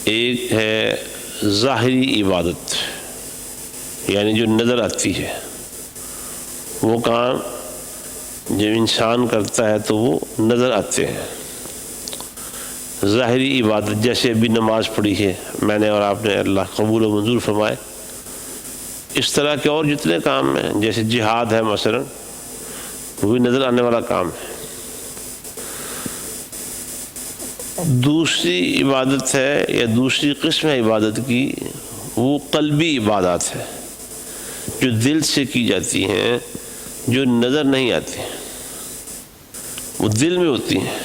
ایک ہے ظاہری عبادت، یعنی جو نظر آتی ہے، وہ کام جب انسان کرتا ہے تو وہ نظر آتے ہیں، ظاہری عبادت، جیسے ابھی نماز پڑھی ہے میں نے اور آپ نے، اللہ قبول و منظور فرمائے۔ اس طرح کے اور جتنے کام ہیں، جیسے جہاد ہے مثلا، وہ بھی نظر آنے والا کام ہے۔ دوسری عبادت ہے یا دوسری قسم ہے عبادت کی، وہ قلبی عبادات ہے، جو دل سے کی جاتی ہیں، جو نظر نہیں آتی، وہ دل میں ہوتی ہیں۔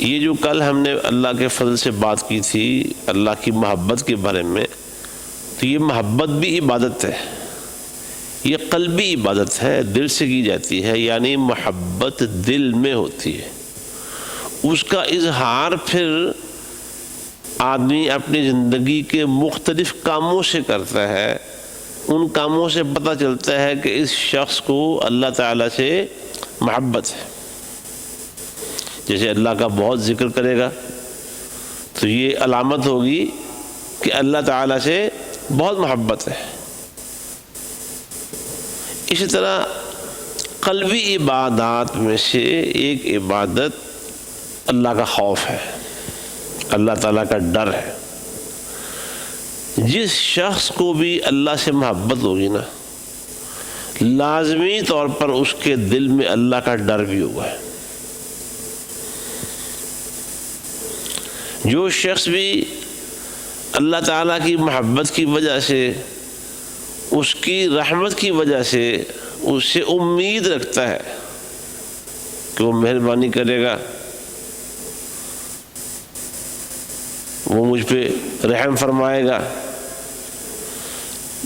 یہ جو کل ہم نے اللہ کے فضل سے بات کی تھی اللہ کی محبت کے بارے میں، تو یہ محبت بھی عبادت ہے، یہ قلبی عبادت ہے، دل سے کی جاتی ہے، یعنی محبت دل میں ہوتی ہے۔ اس کا اظہار پھر آدمی اپنی زندگی کے مختلف کاموں سے کرتا ہے، ان کاموں سے پتہ چلتا ہے کہ اس شخص کو اللہ تعالیٰ سے محبت ہے۔ جیسے اللہ کا بہت ذکر کرے گا تو یہ علامت ہوگی کہ اللہ تعالیٰ سے بہت محبت ہے۔ اسی طرح قلبی عبادات میں سے ایک عبادت اللہ کا خوف ہے، اللہ تعالیٰ کا ڈر ہے۔ جس شخص کو بھی اللہ سے محبت ہوگی نا، لازمی طور پر اس کے دل میں اللہ کا ڈر بھی ہوگا۔ جو شخص بھی اللہ تعالیٰ کی محبت کی وجہ سے، اس کی رحمت کی وجہ سے اس سے امید رکھتا ہے کہ وہ مہربانی کرے گا، وہ مجھ پہ رحم فرمائے گا،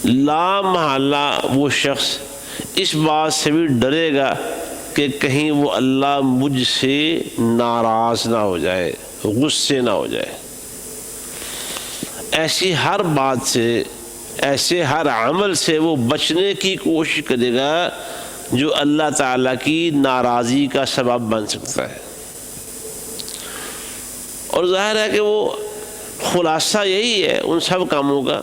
لا محالہ وہ شخص اس بات سے بھی ڈرے گا کہ کہیں وہ اللہ مجھ سے ناراض نہ ہو جائے، غصے نہ ہو جائے۔ ایسی ہر بات سے، ایسے ہر عمل سے وہ بچنے کی کوشش کرے گا جو اللہ تعالیٰ کی ناراضی کا سبب بن سکتا ہے۔ اور ظاہر ہے کہ وہ خلاصہ یہی ہے ان سب کاموں کا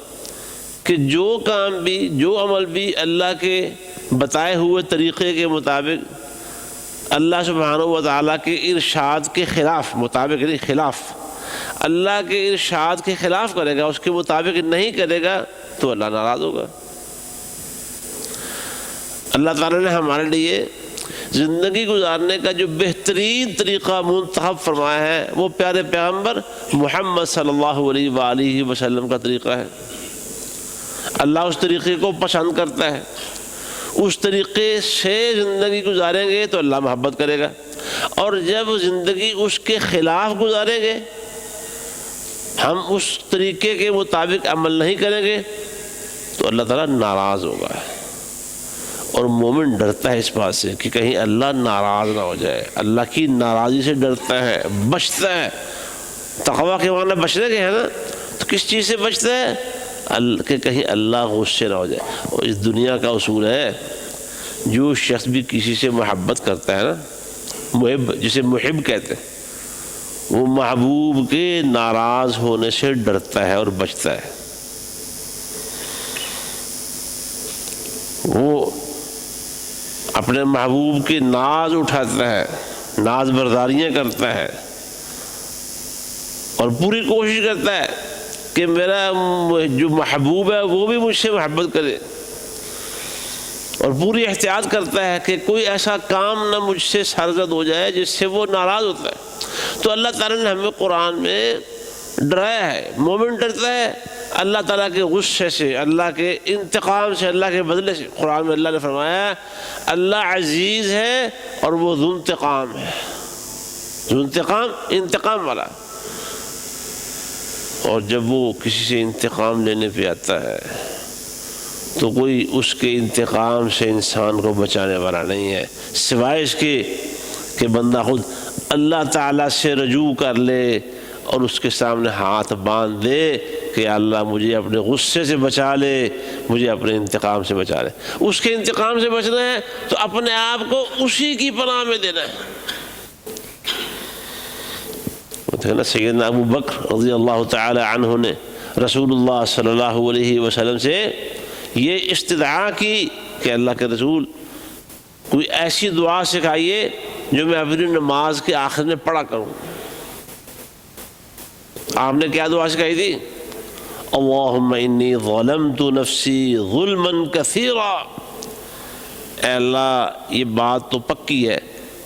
کہ جو کام بھی، جو عمل بھی اللہ کے بتائے ہوئے طریقے کے مطابق، اللہ سبحانہ و تعالیٰ کے ارشاد کے خلاف، مطابق یعنی خلاف، اللہ کے ارشاد کے خلاف کرے گا، اس کے مطابق نہیں کرے گا تو اللہ ناراض ہوگا۔ اللہ تعالیٰ نے ہمارے لیے زندگی گزارنے کا جو بہترین طریقہ منتخب فرمایا ہے وہ پیارے پیغمبر محمد صلی اللہ علیہ وآلہ وسلم کا طریقہ ہے۔ اللہ اس طریقے کو پسند کرتا ہے، اس طریقے سے زندگی گزاریں گے تو اللہ محبت کرے گا، اور جب زندگی اس کے خلاف گزاریں گے، ہم اس طریقے کے مطابق عمل نہیں کریں گے تو اللہ تعالیٰ ناراض ہوگا۔ اور مومن ڈرتا ہے اس بات سے کہ کہیں اللہ ناراض نہ ہو جائے، اللہ کی ناراضی سے ڈرتا ہے، بچتا ہے۔ تقویٰ کے معنی بچنے کے ہے نا، تو کس چیز سے بچتا ہے کہ کہیں اللہ غصے نہ ہو جائے۔ اور اس دنیا کا اصول ہے، جو شخص بھی کسی سے محبت کرتا ہے نا، محب جسے محب کہتے ہیں، وہ محبوب کے ناراض ہونے سے ڈرتا ہے اور بچتا ہے۔ وہ اپنے محبوب کے ناز اٹھاتا ہے، ناز برداریاں کرتا ہے، اور پوری کوشش کرتا ہے کہ میرا جو محبوب ہے وہ بھی مجھ سے محبت کرے، اور پوری احتیاط کرتا ہے کہ کوئی ایسا کام نہ مجھ سے سرزد ہو جائے جس سے وہ ناراض ہوتا ہے۔ تو اللہ تعالیٰ نے ہمیں قرآن میں ڈرایا ہے۔ مومن ڈرتا ہے اللہ تعالیٰ کے غصے سے، اللہ کے انتقام سے، اللہ کے بدلے سے۔ قرآن میں اللہ نے فرمایا اللہ عزیز ہے اور وہ ذو انتقام ہے، ذو انتقام، انتقام والا۔ اور جب وہ کسی سے انتقام لینے پہ آتا ہے تو کوئی اس کے انتقام سے انسان کو بچانے والا نہیں ہے، سوائے اس کے کہ بندہ خود اللہ تعالیٰ سے رجوع کر لے اور اس کے سامنے ہاتھ باندھ دے کہ اللہ مجھے اپنے غصے سے بچا لے، مجھے اپنے انتقام سے بچا لے۔ اس کے انتقام سے بچنا ہے تو اپنے آپ کو اسی کی پناہ میں دینا ہے۔ نا سیدنا ابو بکر رضی اللہ تعالی عنہ نے رسول اللہ صلی اللہ علیہ وسلم سے یہ استدعا کی کہ اللہ کے رسول کوئی ایسی دعا سکھائیے جو میں اپنی نماز کے آخر میں پڑھا کروں. آپ نے کیا دعا سکھائی تھی؟ اللہم انی ظلمت نفسی ظلما کثیرا. اے اللہ یہ بات تو پکی ہے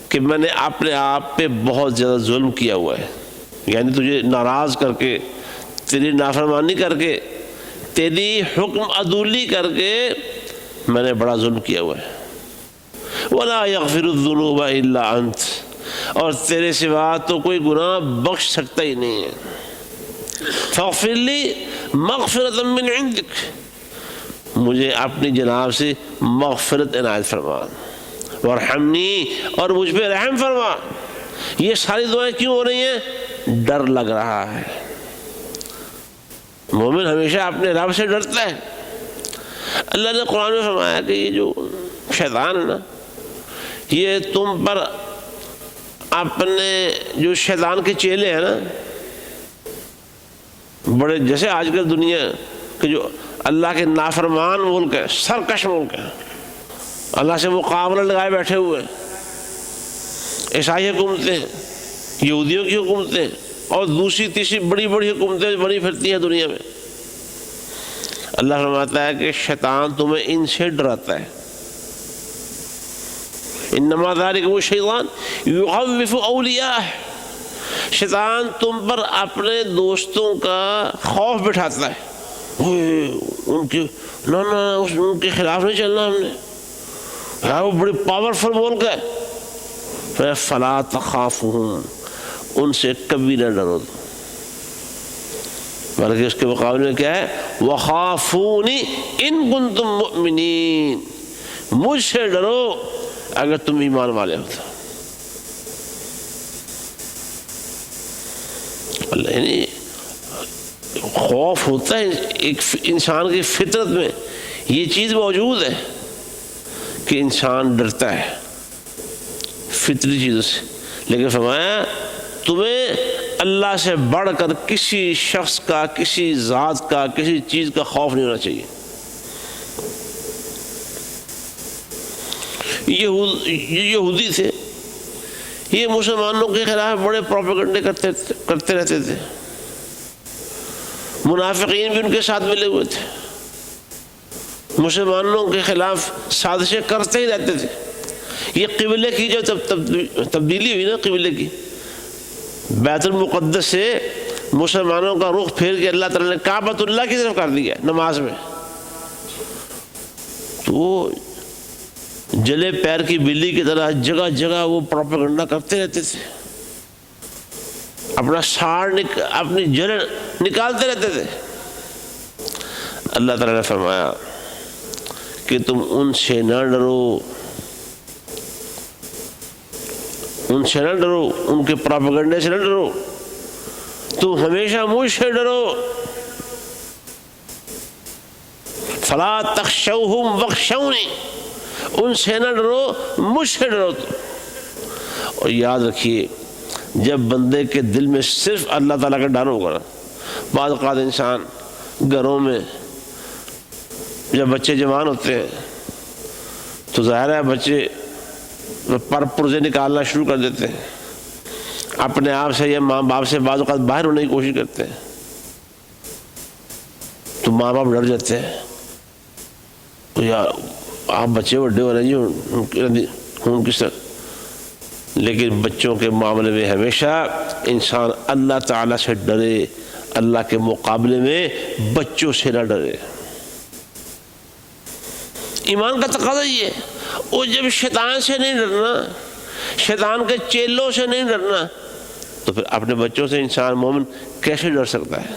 کہ میں نے اپنے آپ پہ بہت زیادہ ظلم کیا ہوا ہے، یعنی تجھے ناراض کر کے، تیری نافرمانی کر کے، تیری حکم عدولی کر کے میں نے بڑا ظلم کیا ہوا ہے. وَلَا يَغْفِرُ الذُّنُوبَ إِلَّا أَنْتَ، اور تیرے سوا تو کوئی گناہ بخش سکتا ہی نہیں ہے. فَاغْفِرْ لِي مَغْفِرَةً مِّنْ عِنْدِكَ، مجھے اپنی جناب سے مغفرت عنایت فرما. وارحمنی، اور مجھ پہ رحم فرما. یہ ساری دعائیں کیوں ہو رہی ہیں؟ ڈر لگ رہا ہے. مومن ہمیشہ اپنے رب سے ڈرتا ہے. اللہ نے قرآن میں فرمایا کہ یہ جو شیطان ہے نا، یہ تم پر اپنے جو شیطان کے چیلے ہیں نا، بڑے جیسے آج کل دنیا کہ جو اللہ کے نافرمان ملک ہے، سرکش ملک ہے، اللہ سے مقابلہ لگائے بیٹھے ہوئے، عیسائی حکومتیں، یہودیوں کی حکومتیں اور دوسری تیسری بڑی بڑی حکومتیں بنی پھرتی ہیں دنیا میں. اللہ فرماتا ہے کہ شیطان تمہیں ان سے ڈراتا ہے. انما ذالکم الشیطان یخوف اولیاءہ، شیطان تم پر اپنے دوستوں کا خوف بٹھاتا ہے. ان کے ان کے خلاف نہیں چلنا ہم نے، وہ بڑی پاورفل ملک ہے. فلا تخافوہم، ان سے کبھی نہ ڈرو، بلکہ اس کے مقابلے میں کیا ہے؟ وخافونی ان کنتم مؤمنین، مجھ سے ڈرو اگر تم ایمان والے ہو تو. اللہ یعنی خوف ہوتا ہے ایک انسان کی فطرت میں، یہ چیز موجود ہے کہ انسان ڈرتا ہے فطری چیزوں سے. لیکن فرمایا تمہیں اللہ سے بڑھ کر کسی شخص کا، کسی ذات کا، کسی چیز کا خوف نہیں ہونا چاہیے. یہودی تھے، یہ مسلمانوں کے خلاف بڑے پروپیگنڈے کرتے رہتے تھے. منافقین بھی ان کے ساتھ ملے ہوئے تھے، مسلمانوں کے خلاف سازشیں کرتے ہی رہتے تھے. یہ قبلے کی جو تبدیلی ہوئی نا، قبلے کی، بیت المقدس سے مسلمانوں کا رخ پھیر کے اللہ تعالیٰ نے کعبۃ اللہ کی طرف کر دیا نماز میں، تو جلے پیر کی بلی کی طرح جگہ جگہ وہ پروپیگنڈا کرتے رہتے تھے، اپنا ساڑ اپنی جڑ نکالتے رہتے تھے. اللہ تعالیٰ نے فرمایا کہ تم ان سے نہ ڈرو، ان سے نہ ڈرو، ان کے پروپیگنڈے سے نہ ڈرو، تم ہمیشہ مجھ سے ڈرو. فلا تخشوہم واخشونی، ان سے نہ ڈرو، مجھ سے ڈرو. اور یاد رکھیے جب بندے کے دل میں صرف اللہ تعالیٰ کا ڈر ہوگا نا، بعض اوقات انسان گھروں میں جب بچے جوان ہوتے ہیں تو ظاہر ہے بچے پر پرزے نکالنا شروع کر دیتے ہیں، اپنے آپ سے یا ماں باپ سے بعض اوقات باہر ہونے کی کوشش کرتے ہیں، تو ماں باپ ڈر جاتے ہیں. تو یار آپ بچے بڑے ہو رہے ہیں ہوں کس طرح. لیکن بچوں کے معاملے میں ہمیشہ انسان اللہ تعالیٰ سے ڈرے، اللہ کے مقابلے میں بچوں سے نہ ڈرے. ایمان کا تقاضا یہ ہے. اور جب شیطان سے نہیں ڈرنا، شیطان کے چیلوں سے نہیں ڈرنا، تو پھر اپنے بچوں سے انسان مومن کیسے ڈر سکتا ہے؟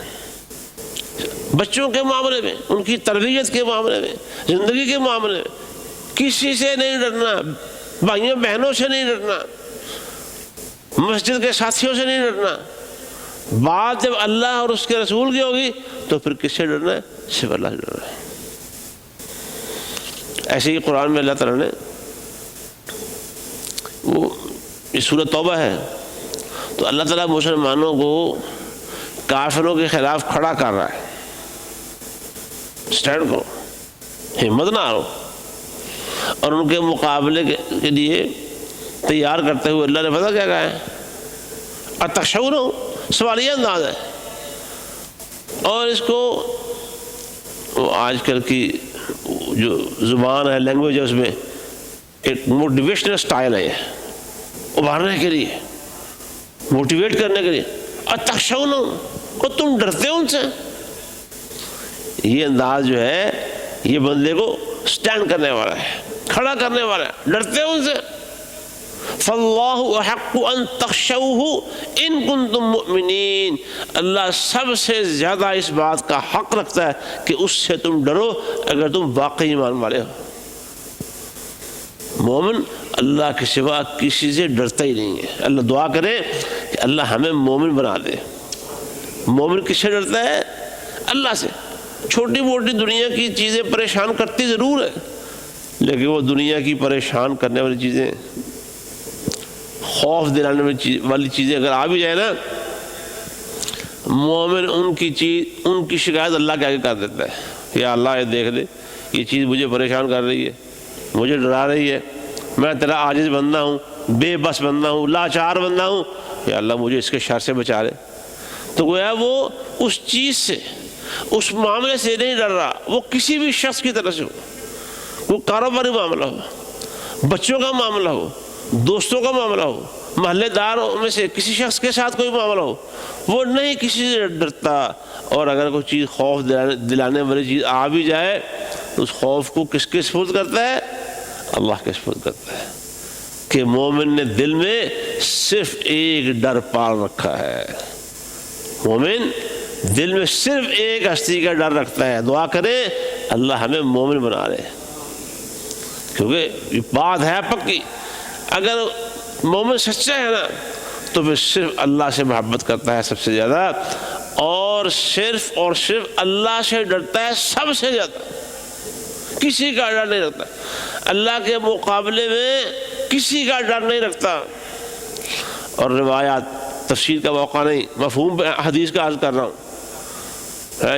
بچوں کے معاملے میں، ان کی تربیت کے معاملے میں، زندگی کے معاملے میں کسی سے نہیں ڈرنا، بھائیوں بہنوں سے نہیں ڈرنا، مسجد کے ساتھیوں سے نہیں ڈرنا. بات جب اللہ اور اس کے رسول کی ہوگی تو پھر کس سے ڈرنا ہے؟ صرف اللہ سے ڈرنا ہے. ایسے ہی قرآن میں اللہ تعالیٰ نے وہ سورۃ توبہ ہے، تو اللہ تعالیٰ مسلمانوں کو کافروں کے خلاف کھڑا کر رہا ہے. اسٹینڈ کرو، ہمت نہ ہو. اور ان کے مقابلے کے لیے تیار کرتے ہوئے اللہ نے پتہ کیا کہا ہے؟ اتخشون، سوالیہ انداز ہے. اور اس کو آج کل کی جو زبان ہے، لینگویج ہے، اس میں ایک موٹیویشنل سٹائل ہے، ابھارنے کے لیے، موٹیویٹ کرنے کے لیے. اتخشون، کو تم ڈرتے ہو ان سے. یہ انداز جو ہے یہ بندے کو سٹینڈ کرنے والا ہے، کھڑا کرنے والا ہے. ڈرتے ہو ان سے. فاللہ احق ان تخشوہ ان کنتم مؤمنین، اللہ سب سے زیادہ اس بات کا حق رکھتا ہے کہ اس سے تم ڈرو اگر تم واقعی ایمان والے ہو. مومن اللہ کے سوا کسی سے ڈرتا ہی نہیں ہے. اللہ دعا کرے کہ اللہ ہمیں مومن بنا دے. مومن کس سے ڈرتا ہے؟ اللہ سے. چھوٹی موٹی دنیا کی چیزیں پریشان کرتی ضرور ہے، لیکن وہ دنیا کی پریشان کرنے والی چیزیں، خوف دلانے والی چیزیں اگر آ بھی جائے نا، مومن ان کی شکایت اللہ کے آگے کر دیتا ہے. یا اللہ یہ دیکھ لے، یہ چیز مجھے پریشان کر رہی ہے، مجھے ڈرا رہی ہے، میں تیرا عاجز بندہ ہوں، بے بس بندہ ہوں، لاچار بندہ ہوں، یا اللہ مجھے اس کے شر سے بچا لے. تو گویا وہ اس چیز سے، اس معاملے سے نہیں ڈر رہا. وہ کسی بھی شخص کی طرف سے ہو، وہ کاروباری معاملہ ہو، بچوں کا معاملہ ہو، دوستوں کا معاملہ ہو، محلے داروں میں سے کسی شخص کے ساتھ کوئی معاملہ ہو، وہ نہیں کسی سے ڈرتا. اور اگر کوئی چیز خوف دلانے والی چیز آ بھی جائے تو اس خوف کو کس کے سپرد کرتا ہے؟ اللہ کے سپرد کرتا ہے. کہ مومن نے دل میں صرف ایک ڈر پال رکھا ہے. مومن دل میں صرف ایک ہستی کا ڈر رکھتا ہے. دعا کریں اللہ ہمیں مومن بنا لے، کیونکہ یہ بات ہے پکی. اگر مومن سچا ہے نا تو پھر صرف اللہ سے محبت کرتا ہے سب سے زیادہ، اور صرف اللہ سے ڈرتا ہے سب سے زیادہ. کسی کا ڈر نہیں رکھتا، اللہ کے مقابلے میں کسی کا ڈر نہیں رکھتا. اور روایات، تفسیر کا موقع نہیں، مفہوم حدیث کا عرض کر رہا ہوں.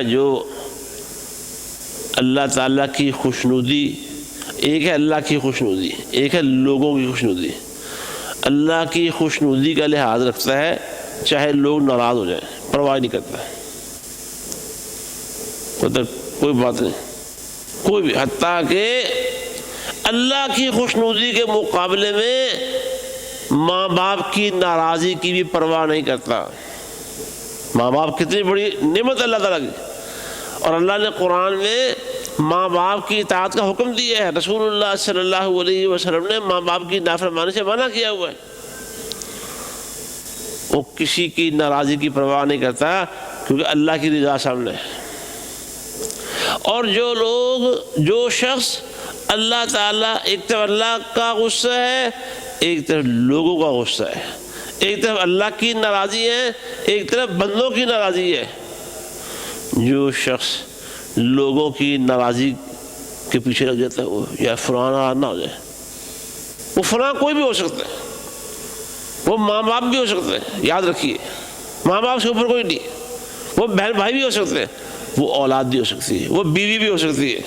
جو اللہ تعالیٰ کی خوشنودی، ایک ہے اللہ کی خوشنودی، ایک ہے لوگوں کی خوشنودی. اللہ کی خوشنودی کا لحاظ رکھتا ہے چاہے لوگ ناراض ہو جائیں، پرواہ نہیں کرتا، کوئی بات نہیں، کوئی بھی. حتیٰ کہ اللہ کی خوشنودی کے مقابلے میں ماں باپ کی ناراضی کی بھی پرواہ نہیں کرتا. ماں باپ کتنی بڑی نعمت اللہ تعالیٰ کی، اور اللہ نے قرآن میں ماں باپ کی اطاعت کا حکم دیا ہے. رسول اللہ صلی اللہ علیہ وسلم نے ماں باپ کی نافرمانی سے منع کیا ہوا ہے. وہ کسی کی ناراضی کی پرواہ نہیں کرتا کیونکہ اللہ کی رضا سامنے ہے. اور جو شخص اللہ تعالیٰ، ایک طرف اللہ کا غصہ ہے، ایک طرف لوگوں کا غصہ ہے، ایک طرف اللہ کی ناراضی ہے، ایک طرف بندوں کی ناراضی ہے. جو شخص لوگوں کی ناراضی کے پیچھے لگ جاتا ہے، وہ یا فلاں ناراض نہ ہو جائے، وہ فلاں کوئی بھی ہو سکتا ہے، وہ ماں باپ بھی ہو سکتے ہیں. یاد رکھیے، ماں باپ سے اوپر کوئی نہیں. وہ بہن بھائی بھی ہو سکتے ہیں، وہ اولاد بھی ہو سکتی ہے، وہ بیوی بھی ہو سکتی ہے.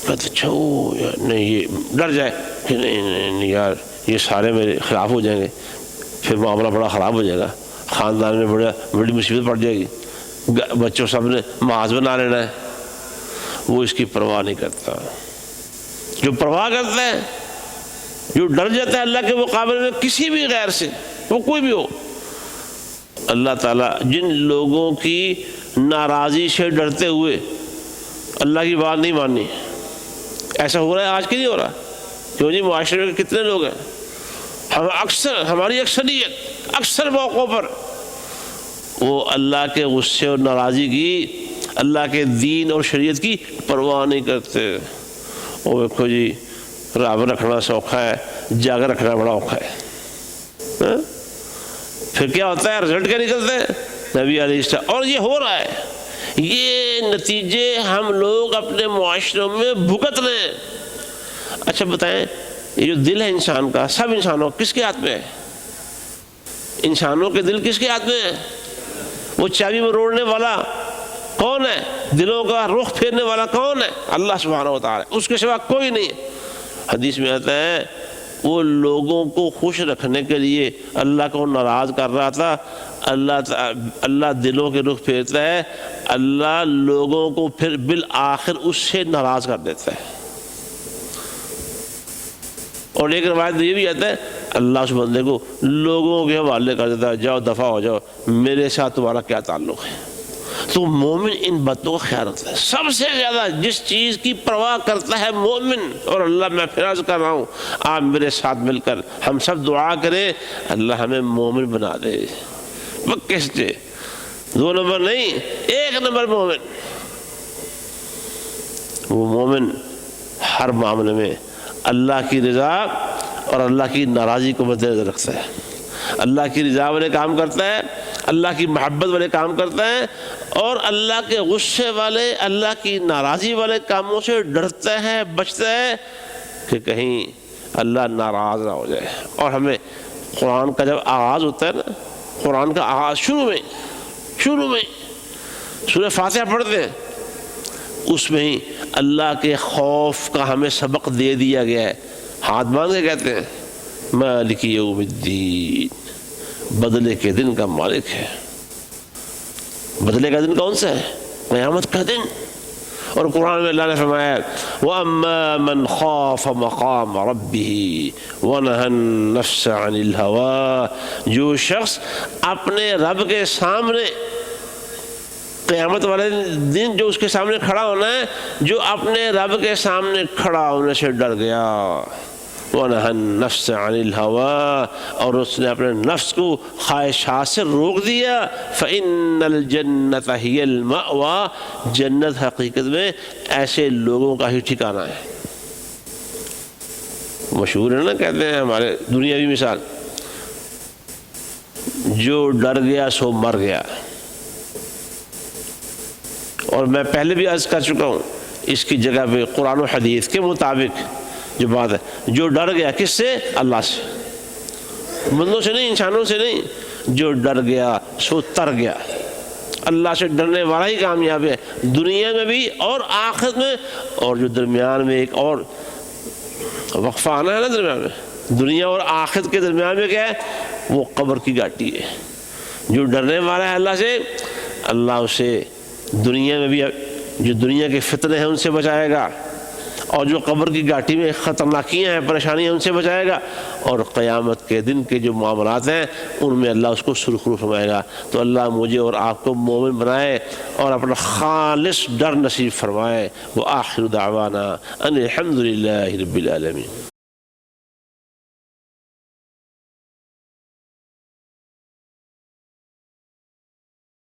اچھا نہیں، یہ ڈر جائے کہ نہیں یار یہ سارے میرے خلاف ہو جائیں گے، پھر معاملہ بڑا خراب ہو جائے گا، خاندان میں بڑی مصیبت پڑ جائے گی، بچوں سب نے محاذ بنا لینا ہے. وہ اس کی پرواہ نہیں کرتا. جو پرواہ کرتا ہے، جو ڈر جاتا ہے اللہ کے مقابلے میں کسی بھی غیر سے، وہ کوئی بھی ہو. اللہ تعالیٰ جن لوگوں کی ناراضی سے ڈرتے ہوئے اللہ کی بات نہیں ماننی، ایسا ہو رہا ہے آج کی نہیں ہو رہا. کیوں جی، معاشرے میں کتنے لوگ ہیں، ہماری اکثریت اکثر موقعوں پر وہ اللہ کے غصے اور ناراضی کی، اللہ کے دین اور شریعت کی پرواہ نہیں کرتے. وہ دیکھو جی، راب رکھنا سوکھا ہے، جاگ رکھنا بڑا اوکھا ہے. پھر کیا ہوتا ہے، رزلٹ کیا نکلتا ہے؟ نبی علیہ السلام. اور یہ ہو رہا ہے، یہ نتیجے ہم لوگ اپنے معاشروں میں بھگت رہے ہیں. اچھا بتائیں، یہ جو دل ہے انسان کا، سب انسانوں کس کے ہاتھ میں ہے؟ انسانوں کے دل کس کے ہاتھ میں ہے؟ وہ چابی مروڑنے والا کون ہے؟ دلوں کا رخ پھیرنے والا کون ہے؟ اللہ سبحانہ و تعالی، اس کے سوا کوئی نہیں ہے۔ حدیث میں آتا ہے وہ لوگوں کو خوش رکھنے کے لیے اللہ کو ناراض کر رہا تھا، اللہ دلوں کے رخ پھیرتا ہے، اللہ لوگوں کو پھر بالآخر اس سے ناراض کر دیتا ہے۔ اور ایک روایت میں یہ بھی آتا ہے اللہ اس بندے کو لوگوں کے حوالے کر دیتا ہے، جاؤ دفع ہو جاؤ، میرے ساتھ تمہارا کیا تعلق ہے۔ تو مومن ان باتوں کا خیال رکھتا ہے۔ سب سے زیادہ جس چیز کی پرواہ کرتا ہے مومن، اور اللہ میں پھر عرض کر رہا ہوں آپ میرے ساتھ مل کر ہم سب دعا کریں اللہ ہمیں مومن بنا دے۔ کس سے 2 نمبر نہیں، 1 نمبر مومن۔ وہ مومن ہر معاملے میں اللہ کی رضا اور اللہ کی ناراضی کو مد نظر رکھتا ہے، اللہ کی رضا والے کام کرتا ہے، اللہ کی محبت والے کام کرتا ہے، اور اللہ کے غصے والے، اللہ کی ناراضی والے کاموں سے ڈرتا ہے، بچتا ہے کہ کہیں اللہ ناراض نہ ہو جائے۔ اور ہمیں قرآن کا جب آغاز ہوتا ہے نا، قرآن کا آغاز شروع میں سورہ فاتحہ پڑھتے ہیں، اس میں ہی اللہ کے خوف کا ہمیں سبق دے دیا گیا ہے۔ ہاتھ باندھ کے کہتے ہیں مالک یوم الدین، بدلے کے دن کا مالک ہے۔ بدلے کا دن کون سا ہے؟ قیامت کا دن۔ اور قرآن میں اللہ نے فرمایا وَأَمَّا مَنْ خَافَ مَقَامَ رَبِّهِ وَنَهَى النَّفْسَ عَنِ الْهَوَىٰ، جو شخص اپنے رب کے سامنے، قیامت والے دن جو اس کے سامنے کھڑا ہونا ہے، جو اپنے رب کے سامنے کھڑا ہونے سے ڈر گیا، وَنَهَى النَّفْسَ عَنِ الْهَوَىٰ، اور اس نے اپنے نفس کو خواہشات سے روک دیا، فَإِنَّ الْجَنَّةَ هِيَ الْمَأْوَىٰ، جنت حقیقت میں ایسے لوگوں کا ہی ٹھکانہ ہے۔ مشہور ہے نا، کہتے ہیں ہمارے دنیاوی مثال، جو ڈر گیا سو مر گیا۔ اور میں پہلے بھی عرض کر چکا ہوں اس کی جگہ پہ قرآن و حدیث کے مطابق جو بات ہے، جو ڈر گیا کس سے؟ اللہ سے، بندوں سے نہیں، انسانوں سے نہیں۔ جو ڈر گیا سو تر گیا۔ اللہ سے ڈرنے والا ہی کامیاب ہے، دنیا میں بھی اور آخرت میں۔ اور جو درمیان میں ایک اور وقفہ آنا ہے نا، درمیان میں، دنیا اور آخرت کے درمیان میں کیا ہے؟ وہ قبر کی گھاٹی ہے۔ جو ڈرنے والا ہے اللہ سے، اللہ اسے دنیا میں بھی جو دنیا کے فتنے ہیں ان سے بچائے گا، اور جو قبر کی گھاٹی میں خطرناکیاں ہیں، پریشانیاں، ان سے بچائے گا، اور قیامت کے دن کے جو معاملات ہیں ان میں اللہ اس کو سرخرو فرمائے گا۔ تو اللہ مجھے اور آپ کو مومن بنائے اور اپنا خالص ڈر نصیب فرمائے۔ وآخر دعوانا ان الحمد للہ رب العالمین۔